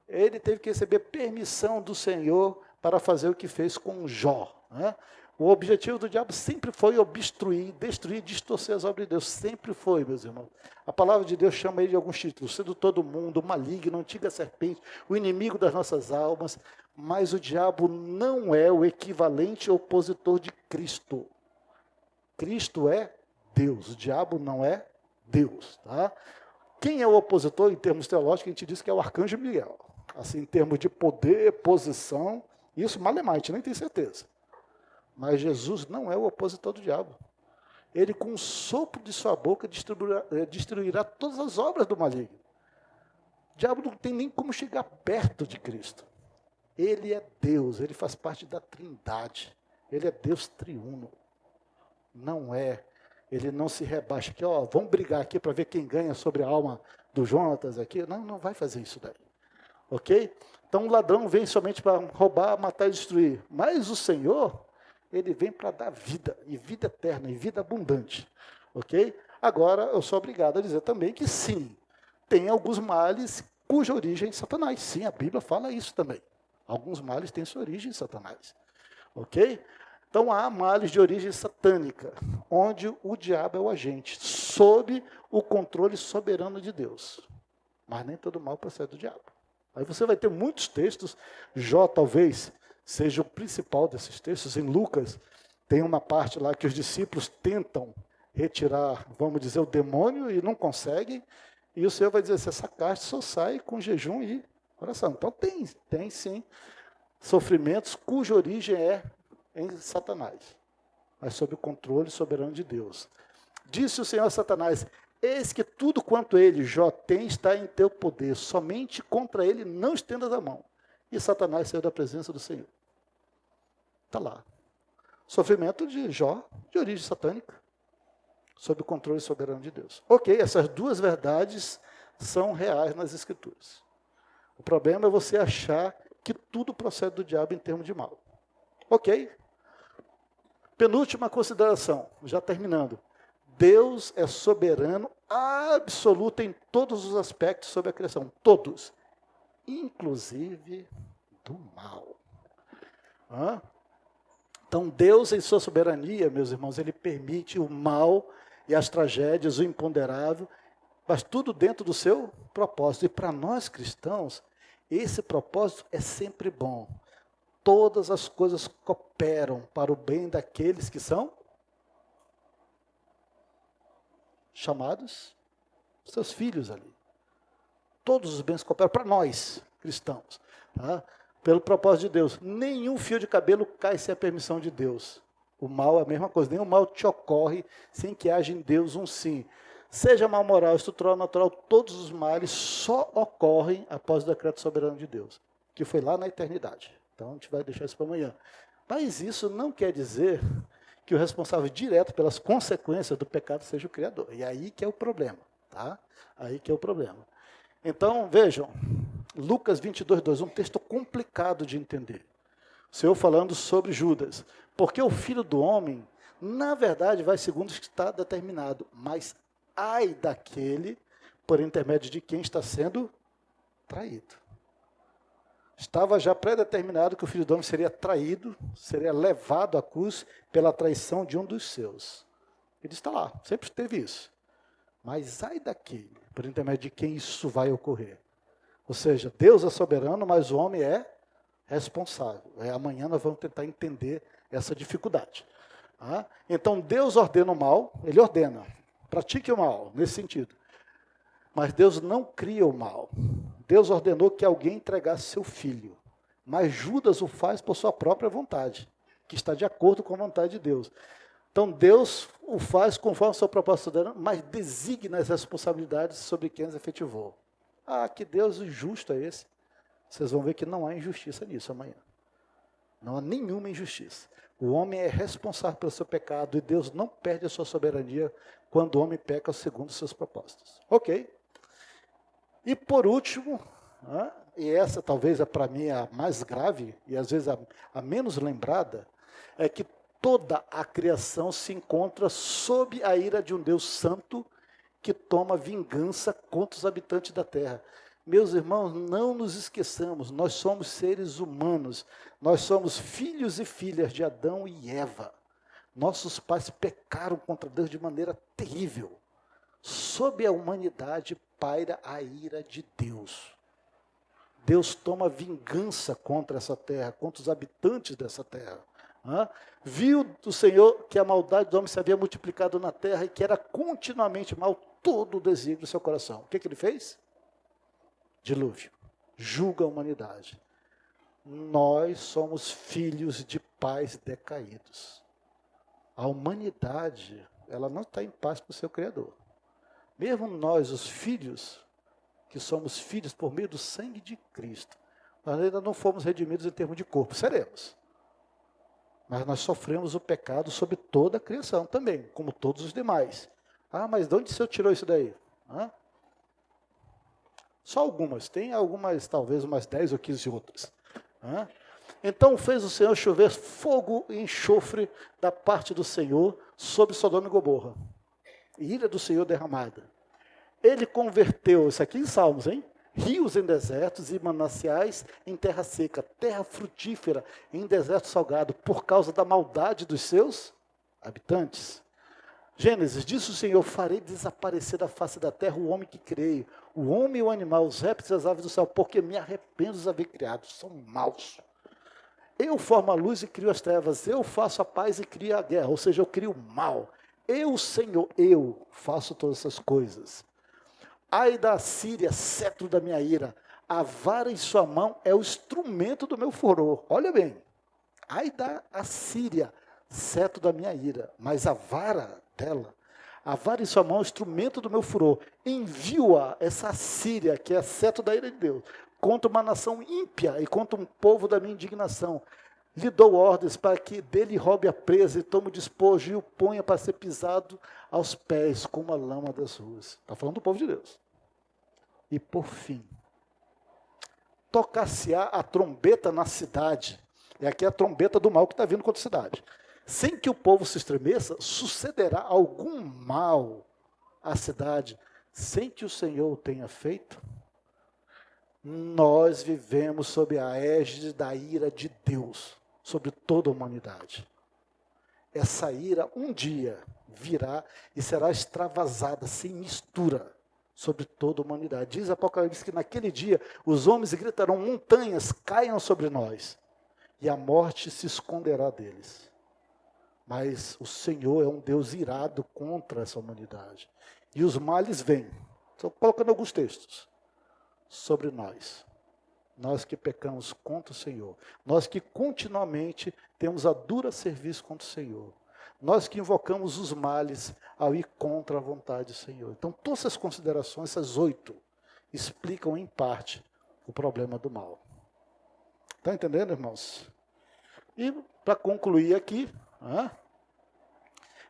Ele teve que receber permissão do Senhor para fazer o que fez com Jó. Né? O objetivo do diabo sempre foi obstruir, destruir, distorcer as obras de Deus. Sempre foi, meus irmãos. A palavra de Deus chama ele de alguns títulos. Sedutor do mundo, maligno, antiga serpente, o inimigo das nossas almas. Mas o diabo não é o equivalente opositor de Cristo. Cristo é Deus. O diabo não é Deus. Tá? Quem é o opositor, em termos teológicos, a gente diz que é o arcanjo Miguel. Assim, em termos de poder, posição, isso malemite, nem tem certeza. Mas Jesus não é o opositor do diabo. Ele, com o sopro de sua boca, destruirá todas as obras do maligno. O diabo não tem nem como chegar perto de Cristo. Ele é Deus, ele faz parte da Trindade. Ele é Deus triuno. Não é. Ele não se rebaixa aqui, ó, vamos brigar aqui para ver quem ganha sobre a alma do Jonatas aqui. Não, não vai fazer isso daí. Ok? Então o ladrão vem somente para roubar, matar e destruir. Mas o Senhor, ele vem para dar vida, e vida eterna, e vida abundante. Ok? Agora, eu sou obrigado a dizer também que sim, tem alguns males cuja origem é Satanás. Sim, a Bíblia fala isso também. Alguns males têm sua origem em Satanás. Ok? Então há males de origem satânica, onde o diabo é o agente, sob o controle soberano de Deus. Mas nem todo mal procede do diabo. Aí você vai ter muitos textos, Jó talvez seja o principal desses textos. Em Lucas tem uma parte lá que os discípulos tentam retirar, vamos dizer, o demônio e não conseguem. E o Senhor vai dizer, se essa casta só sai com jejum e oração. Então tem sim sofrimentos cuja origem é em Satanás, mas sob o controle soberano de Deus. Disse o Senhor a Satanás, eis que tudo quanto ele, Jó, tem, está em teu poder, somente contra ele não estendas a mão. E Satanás saiu da presença do Senhor. Está lá. Sofrimento de Jó, de origem satânica, sob o controle soberano de Deus. Ok, essas duas verdades são reais nas Escrituras. O problema é você achar que tudo procede do diabo em termos de mal. Ok? Penúltima consideração, já terminando. Deus é soberano absoluto em todos os aspectos sobre a criação. Todos. Inclusive do mal. Então, Deus, em sua soberania, meus irmãos, ele permite o mal e as tragédias, o imponderável, mas tudo dentro do seu propósito. E para nós cristãos, esse propósito é sempre bom. Todas as coisas cooperam para o bem daqueles que são chamados, seus filhos ali. Todos os bens cooperam para nós, cristãos. Tá? Pelo propósito de Deus. Nenhum fio de cabelo cai sem a permissão de Deus. O mal é a mesma coisa. Nenhum mal te ocorre sem que haja em Deus um sim. Seja mal moral, estrutural, natural, todos os males só ocorrem após o decreto soberano de Deus, que foi lá na eternidade. Então, a gente vai deixar isso para amanhã. Mas isso não quer dizer que o responsável direto pelas consequências do pecado seja o Criador. E aí que é o problema. Tá? Aí que é o problema. Então, vejam, Lucas 22:2, um texto complicado de entender. O Senhor falando sobre Judas. Porque o Filho do Homem, na verdade, vai segundo o que está determinado. Mas ai daquele, por intermédio de quem está sendo traído. Estava já pré-determinado que o Filho do Homem seria traído, seria levado à cruz pela traição de um dos seus. Ele está lá, sempre teve isso. Mas ai daquele, por intermédio de quem isso vai ocorrer. Ou seja, Deus é soberano, mas o homem é responsável. Amanhã nós vamos tentar entender essa dificuldade. Então Deus ordena o mal, ele ordena, pratique o mal, nesse sentido. Mas Deus não cria o mal. Deus ordenou que alguém entregasse seu filho. Mas Judas o faz por sua própria vontade, que está de acordo com a vontade de Deus. Então Deus o faz conforme o seu propósito dele, mas designa as responsabilidades sobre quem as efetivou. Que Deus injusto é esse? Vocês vão ver que não há injustiça nisso amanhã. Não há nenhuma injustiça. O homem é responsável pelo seu pecado e Deus não perde a sua soberania quando o homem peca segundo os seus propósitos. Ok. E por último, e essa talvez é para mim a mais grave e às vezes a menos lembrada, é que toda a criação se encontra sob a ira de um Deus santo que toma vingança contra os habitantes da terra. Meus irmãos, não nos esqueçamos, nós somos seres humanos, nós somos filhos e filhas de Adão e Eva. Nossos pais pecaram contra Deus de maneira terrível. Sob a humanidade paira a ira de Deus. Deus toma vingança contra essa terra, contra os habitantes dessa terra. Viu o Senhor que a maldade do homem se havia multiplicado na terra e que era continuamente mal todo o desígnio do seu coração. O que ele fez? Dilúvio. Julga a humanidade. Nós somos filhos de pais decaídos. A humanidade, ela não está em paz com o seu Criador. Mesmo nós, os filhos, que somos filhos por meio do sangue de Cristo, nós ainda não fomos redimidos em termos de corpo, seremos. Mas nós sofremos o pecado sobre toda a criação também, como todos os demais. Mas de onde o Senhor tirou isso daí? Só algumas, tem algumas, talvez umas 10 ou 15 outras. Então fez o Senhor chover fogo e enxofre da parte do Senhor sobre Sodoma e Gomorra. Ira do Senhor derramada. Ele converteu, isso aqui em Salmos, hein? Rios em desertos e mananciais em terra seca, terra frutífera em deserto salgado, por causa da maldade dos seus habitantes. Gênesis, disse o Senhor, farei desaparecer da face da terra o homem que creio, o homem e o animal, os répteis e as aves do céu, porque me arrependo de os haver criado, são maus. Eu formo a luz e crio as trevas, eu faço a paz e crio a guerra, ou seja, eu crio o mal. Eu, Senhor, eu faço todas essas coisas. Ai da Síria, cetro da minha ira, a vara em sua mão é o instrumento do meu furor. Olha bem, ai da Assíria, cetro da minha ira, mas a vara dela, a vara em sua mão é o instrumento do meu furor. Envio-a, essa Assíria, que é a cetro da ira de Deus, contra uma nação ímpia e contra um povo da minha indignação. Lhe dou ordens para que dele roube a presa e tome o despojo e o ponha para ser pisado aos pés como a lama das ruas. Está falando do povo de Deus. E por fim, tocar-se-á a trombeta na cidade. E aqui é a trombeta do mal que está vindo contra a cidade. Sem que o povo se estremeça, sucederá algum mal à cidade, sem que o Senhor o tenha feito. Nós vivemos sob a égide da ira de Deus sobre toda a humanidade. Essa ira um dia virá e será extravasada, sem mistura, sobre toda a humanidade. Diz Apocalipse que naquele dia os homens gritarão, montanhas caiam sobre nós, e a morte se esconderá deles. Mas o Senhor é um Deus irado contra essa humanidade. E os males vêm. Estou colocando alguns textos sobre nós. Nós que pecamos contra o Senhor. Nós que continuamente temos a dura serviço contra o Senhor. Nós que invocamos os males ao ir contra a vontade do Senhor. Então, todas essas considerações, essas 8, explicam em parte o problema do mal. Está entendendo, irmãos? E, para concluir aqui,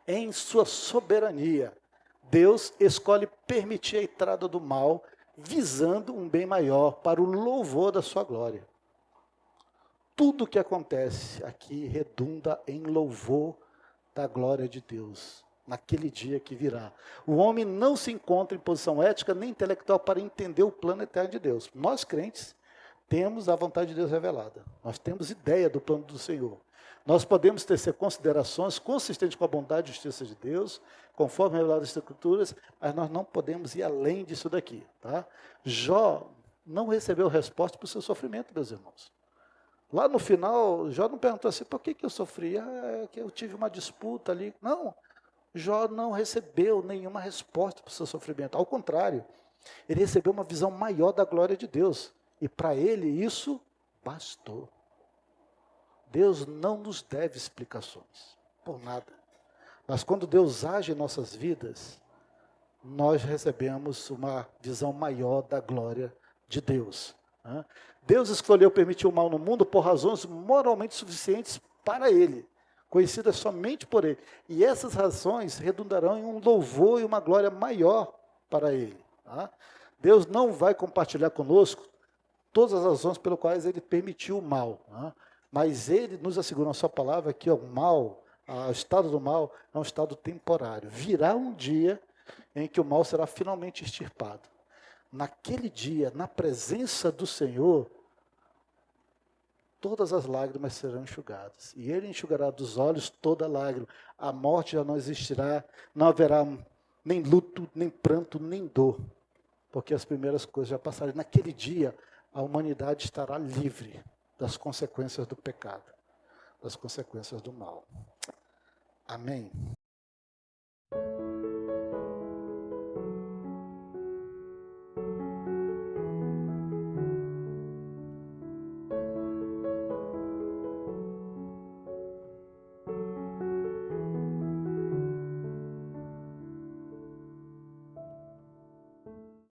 em sua soberania, Deus escolhe permitir a entrada do mal, visando um bem maior, para o louvor da sua glória. Tudo o que acontece aqui redunda em louvor da glória de Deus, naquele dia que virá. O homem não se encontra em posição ética nem intelectual para entender o plano eterno de Deus. Nós, crentes, temos a vontade de Deus revelada. Nós temos ideia do plano do Senhor. Nós podemos tecer considerações consistentes com a bondade e justiça de Deus, conforme revelado nas Escrituras, mas nós não podemos ir além disso daqui. Tá? Jó não recebeu resposta para o seu sofrimento, meus irmãos. Lá no final, Jó não perguntou assim, por que eu sofri? É que eu tive uma disputa ali. Não, Jó não recebeu nenhuma resposta para o seu sofrimento. Ao contrário, ele recebeu uma visão maior da glória de Deus. E para ele isso bastou. Deus não nos deve explicações, por nada. Mas quando Deus age em nossas vidas, nós recebemos uma visão maior da glória de Deus. Deus escolheu permitir o mal no mundo por razões moralmente suficientes para Ele, conhecidas somente por Ele. E essas razões redundarão em um louvor e uma glória maior para Ele. Deus não vai compartilhar conosco todas as razões pelas quais Ele permitiu o mal. Mas Ele nos assegura na sua palavra que o mal, o estado do mal, é um estado temporário. Virá um dia em que o mal será finalmente extirpado. naquele dia, na presença do Senhor, todas as lágrimas serão enxugadas. E Ele enxugará dos olhos toda lágrima. A morte já não existirá, não haverá nem luto, nem pranto, nem dor. Porque as primeiras coisas já passaram. Naquele dia, a humanidade estará livre das consequências do pecado, das consequências do mal. Amém?